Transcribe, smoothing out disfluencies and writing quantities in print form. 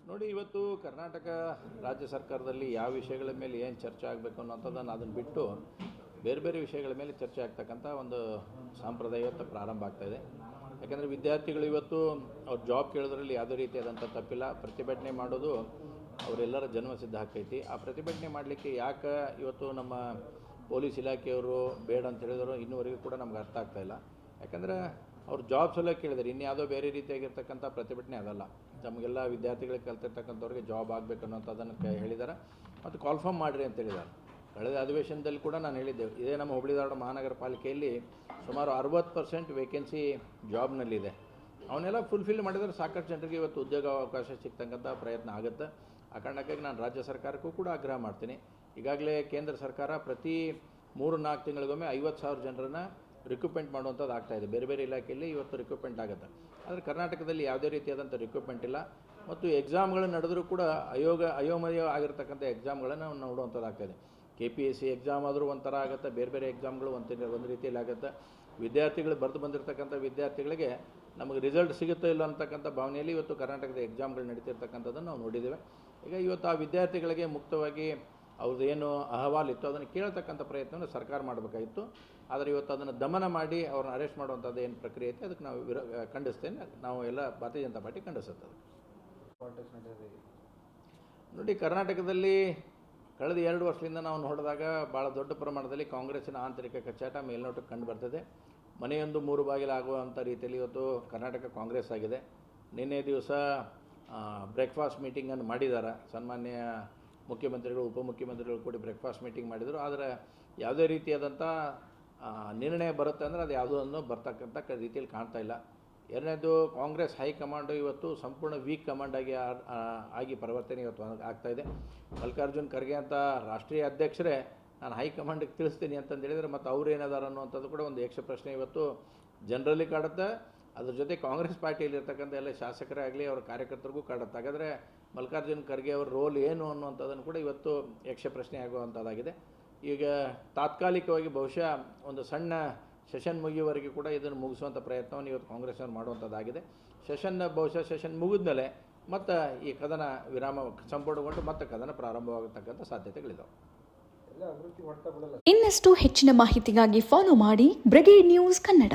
ನೋಡಿ, ಇವತ್ತು ಕರ್ನಾಟಕ ರಾಜ್ಯ ಸರ್ಕಾರದಲ್ಲಿ ಯಾವ ವಿಷಯಗಳ ಮೇಲೆ ಏನು ಚರ್ಚೆ ಆಗಬೇಕು ಅನ್ನೋಂಥದ್ದನ್ನು ಅದನ್ನು ಬಿಟ್ಟು ಬೇರೆ ಬೇರೆ ವಿಷಯಗಳ ಮೇಲೆ ಚರ್ಚೆ ಆಗ್ತಕ್ಕಂಥ ಒಂದು ಸಂಪ್ರದಾಯ ಇವತ್ತು ಪ್ರಾರಂಭ ಆಗ್ತಾಯಿದೆ. ಯಾಕೆಂದರೆ ವಿದ್ಯಾರ್ಥಿಗಳು ಇವತ್ತು ಅವ್ರ ಜಾಬ್ ಕೇಳೋದ್ರಲ್ಲಿ ಯಾವುದೇ ರೀತಿಯಾದಂಥ ತಪ್ಪಿಲ್ಲ. ಪ್ರತಿಭಟನೆ ಮಾಡೋದು ಅವರೆಲ್ಲರ ಜನ್ಮಸಿದ್ಧ ಹಕ್ಕೈತಿ. ಆ ಪ್ರತಿಭಟನೆ ಮಾಡಲಿಕ್ಕೆ ಯಾಕೆ ಇವತ್ತು ನಮ್ಮ ಪೊಲೀಸ್ ಇಲಾಖೆಯವರು ಬೇಡ ಅಂತ ಹೇಳಿದ್ರು ಇನ್ನೂವರೆಗೂ ಕೂಡ ನಮ್ಗೆ ಅರ್ಥ ಆಗ್ತಾಯಿಲ್ಲ. ಯಾಕಂದರೆ ಅವ್ರು ಜಾಬ್ ಸಲ ಕೇಳಿದಾರೆ, ಇನ್ಯಾವುದೋ ಬೇರೆ ರೀತಿಯಾಗಿರ್ತಕ್ಕಂಥ ಪ್ರತಿಭಟನೆ ಅದಲ್ಲ. ನಮಗೆಲ್ಲ ವಿದ್ಯಾರ್ಥಿಗಳಿಗೆ ಕಲ್ತಿರ್ತಕ್ಕಂಥವ್ರಿಗೆ ಜಾಬ್ ಆಗಬೇಕು ಅನ್ನೋಂಥದ್ದನ್ನು ಹೇಳಿದ್ದಾರೆ ಮತ್ತು ಕಾಲ್ಫಾರ್ಮ್ ಮಾಡಿರಿ ಅಂತ ಹೇಳಿದ್ದಾರೆ. ಕಳೆದ ಅಧಿವೇಶನದಲ್ಲಿ ಕೂಡ ನಾನು ಹೇಳಿದ್ದೆ, ಇದೇ ನಮ್ಮ ಹುಬ್ಬಳ್ಳಿ ಧಾರವಾಡ ಮಹಾನಗರ ಪಾಲಿಕೆಯಲ್ಲಿ ಸುಮಾರು 60% ವೇಕೆನ್ಸಿ ಜಾಬ್ನಲ್ಲಿದೆ. ಅವನ್ನೆಲ್ಲ ಫುಲ್ಫಿಲ್ ಮಾಡಿದರೆ ಸಾಕಷ್ಟು ಜನರಿಗೆ ಇವತ್ತು ಉದ್ಯೋಗ ಅವಕಾಶ ಸಿಗ್ತಕ್ಕಂಥ ಪ್ರಯತ್ನ ಆಗುತ್ತೆ. ಆ ಕಾರಣಕ್ಕಾಗಿ ನಾನು ರಾಜ್ಯ ಸರ್ಕಾರಕ್ಕೂ ಕೂಡ ಆಗ್ರಹ ಮಾಡ್ತೀನಿ. ಈಗಾಗಲೇ ಕೇಂದ್ರ ಸರ್ಕಾರ ಪ್ರತಿ 3-4 ತಿಂಗಳಿಗೊಮ್ಮೆ 50,000 ಜನರನ್ನು ರಿಕ್ರೂಟ್ಮೆಂಟ್ ಮಾಡುವಂಥದ್ದು ಆಗ್ತಾಯಿದೆ. ಬೇರೆ ಬೇರೆ ಇಲಾಖೆಯಲ್ಲಿ ಇವತ್ತು ರಿಕ್ರೂಟ್ಮೆಂಟ್ ಆಗುತ್ತೆ. ಆದರೆ ಕರ್ನಾಟಕದಲ್ಲಿ ಯಾವುದೇ ರೀತಿಯಾದಂಥ ರಿಕ್ರೂಟ್ಮೆಂಟ್ ಇಲ್ಲ. ಮತ್ತು ಎಕ್ಸಾಮ್ಗಳು ನಡೆದರೂ ಕೂಡ ಅಯೋಮಯ ಆಗಿರ್ತಕ್ಕಂಥ ಎಕ್ಸಾಮ್ಗಳನ್ನು ನಾವು ನೋಡುವಂಥದ್ದು ಆಗ್ತಾಯಿದೆ. KPSC ಎಕ್ಸಾಮ್ ಆದರೂ ಒಂಥರ ಆಗುತ್ತೆ, ಬೇರೆ ಬೇರೆ ಎಕ್ಸಾಮ್ಗಳು ಒಂದು ರೀತಿಯಲ್ಲಿ ಆಗುತ್ತೆ. ವಿದ್ಯಾರ್ಥಿಗಳು ಬರೆದು ಬಂದಿರತಕ್ಕಂಥ ವಿದ್ಯಾರ್ಥಿಗಳಿಗೆ ನಮಗೆ ರಿಸಲ್ಟ್ ಸಿಗುತ್ತೋ ಇಲ್ಲ ಅಂತಕ್ಕಂಥ ಭಾವನೆಯಲ್ಲಿ ಇವತ್ತು ಕರ್ನಾಟಕದ ಎಕ್ಸಾಮ್ಗಳು ನಡೀತಿರ್ತಕ್ಕಂಥದ್ದನ್ನು ನಾವು ನೋಡಿದ್ದೇವೆ. ಈಗ ಇವತ್ತು ಆ ವಿದ್ಯಾರ್ಥಿಗಳಿಗೆ ಮುಕ್ತವಾಗಿ ಅವ್ರದ್ದೇನು ಅಹವಾಲು ಇತ್ತು ಅದನ್ನು ಕೇಳತಕ್ಕಂಥ ಪ್ರಯತ್ನವನ್ನು ಸರ್ಕಾರ ಮಾಡಬೇಕಾಗಿತ್ತು. ಆದರೆ ಇವತ್ತು ಅದನ್ನು ದಮನ ಮಾಡಿ ಅವ್ರನ್ನ ಅರೆಸ್ಟ್ ಮಾಡುವಂಥದ್ದು ಏನು ಪ್ರಕ್ರಿಯೆ ಐತೆ ಅದಕ್ಕೆ ನಾವು ಖಂಡಿಸ್ತೇನೆ. ನಾವು ಎಲ್ಲ ಭಾರತೀಯ ಜನತಾ ಪಾರ್ಟಿ ಖಂಡಿಸುತ್ತದೆ. ನೋಡಿ, ಕರ್ನಾಟಕದಲ್ಲಿ ಕಳೆದ 2 ವರ್ಷದಿಂದ ನಾವು ನೋಡಿದಾಗ ಭಾಳ ದೊಡ್ಡ ಪ್ರಮಾಣದಲ್ಲಿ ಕಾಂಗ್ರೆಸ್ಸಿನ ಆಂತರಿಕ ಕಚ್ಚಾಟ ಮೇಲ್ನೋಟಕ್ಕೆ ಕಂಡು ಬರ್ತದೆ. ಮನೆಯೊಂದು 3 ಬಾಗಿಲಾಗುವಂಥ ರೀತಿಯಲ್ಲಿ ಇವತ್ತು ಕರ್ನಾಟಕ ಕಾಂಗ್ರೆಸ್ ಆಗಿದೆ. ನಿನ್ನೆ ದಿವಸ ಬ್ರೇಕ್ಫಾಸ್ಟ್ ಮೀಟಿಂಗನ್ನು ಮಾಡಿದ್ದಾರೆ. ಸನ್ಮಾನ್ಯ ಮುಖ್ಯಮಂತ್ರಿಗಳು, ಉಪಮುಖ್ಯಮಂತ್ರಿಗಳು ಕೂಡ ಬ್ರೇಕ್ಫಾಸ್ಟ್ ಮೀಟಿಂಗ್ ಮಾಡಿದರು. ಆದರೆ ಯಾವುದೇ ರೀತಿಯಾದಂಥ ನಿರ್ಣಯ ಬರುತ್ತೆ ಅಂದರೆ ಅದು ಯಾವುದನ್ನು ಬರ್ತಕ್ಕಂಥ ರೀತಿಯಲ್ಲಿ ಕಾಣ್ತಾ ಇಲ್ಲ. ಎರಡನೇದು, ಕಾಂಗ್ರೆಸ್ ಹೈಕಮಾಂಡು ಇವತ್ತು ಸಂಪೂರ್ಣ ವೀಕ್ ಕಮಾಂಡ್ ಆಗಿ ಪರಿವರ್ತನೆ ಇವತ್ತು ಆಗ್ತಾಯಿದೆ. ಮಲ್ಲಿಕಾರ್ಜುನ್ ಖರ್ಗೆ ಅಂತ ರಾಷ್ಟ್ರೀಯ ಅಧ್ಯಕ್ಷರೇ ನಾನು ಹೈಕಮಾಂಡಿಗೆ ತಿಳಿಸ್ತೀನಿ ಅಂತಂದು ಹೇಳಿದರೆ ಮತ್ತು ಅವ್ರು ಏನಾದಾರ ಅನ್ನುವಂಥದ್ದು ಕೂಡ ಒಂದು ಯಕ್ಷ ಪ್ರಶ್ನೆ ಇವತ್ತು ಜನರಲ್ಲಿ ಕಾಡುತ್ತೆ. ಅದ್ರ ಜೊತೆ ಕಾಂಗ್ರೆಸ್ ಪಾರ್ಟಿಯಲ್ಲಿರ್ತಕ್ಕಂಥ ಎಲ್ಲ ಶಾಸಕರೇ ಆಗಲಿ ಅವರ ಕಾರ್ಯಕರ್ತರಿಗೂ ಕಾಡುತ್ತೆ. ಹಾಗಾದರೆ ಮಲ್ಲಿಕಾರ್ಜುನ್ ಖರ್ಗೆ ಅವರ ರೋಲ್ ಏನು ಅನ್ನುವಂಥದ್ದನ್ನು ಕೂಡ ಇವತ್ತು ಯಕ್ಷ ಪ್ರಶ್ನೆ ಆಗುವಂಥದ್ದಾಗಿದೆ. ಈಗ ತಾತ್ಕಾಲಿಕವಾಗಿ ಬಹುಶಃ ಒಂದು ಸಣ್ಣ ಸೆಷನ್ ಮುಗಿಯುವವರೆಗೆ ಕೂಡ ಇದನ್ನು ಮುಗಿಸುವಂಥ ಪ್ರಯತ್ನವನ್ನು ಇವತ್ತು ಕಾಂಗ್ರೆಸ್ನವ್ರು ಮಾಡುವಂಥದ್ದಾಗಿದೆ. ಬಹುಶಃ ಸೆಷನ್ ಮುಗಿದ್ಮೇಲೆ ಮತ್ತು ಈ ಕದನ ವಿರಾಮ ಸಂಪೂರ್ಣಗೊಂಡು ಮತ್ತೆ ಕದನ ಪ್ರಾರಂಭವಾಗತಕ್ಕಂಥ ಸಾಧ್ಯತೆಗಳಿದ್ದಾವೆ. ಇನ್ನಷ್ಟು ಹೆಚ್ಚಿನ ಮಾಹಿತಿಗಾಗಿ ಫಾಲೋ ಮಾಡಿ ಬ್ರಿಗೇಡ್ ನ್ಯೂಸ್ ಕನ್ನಡ.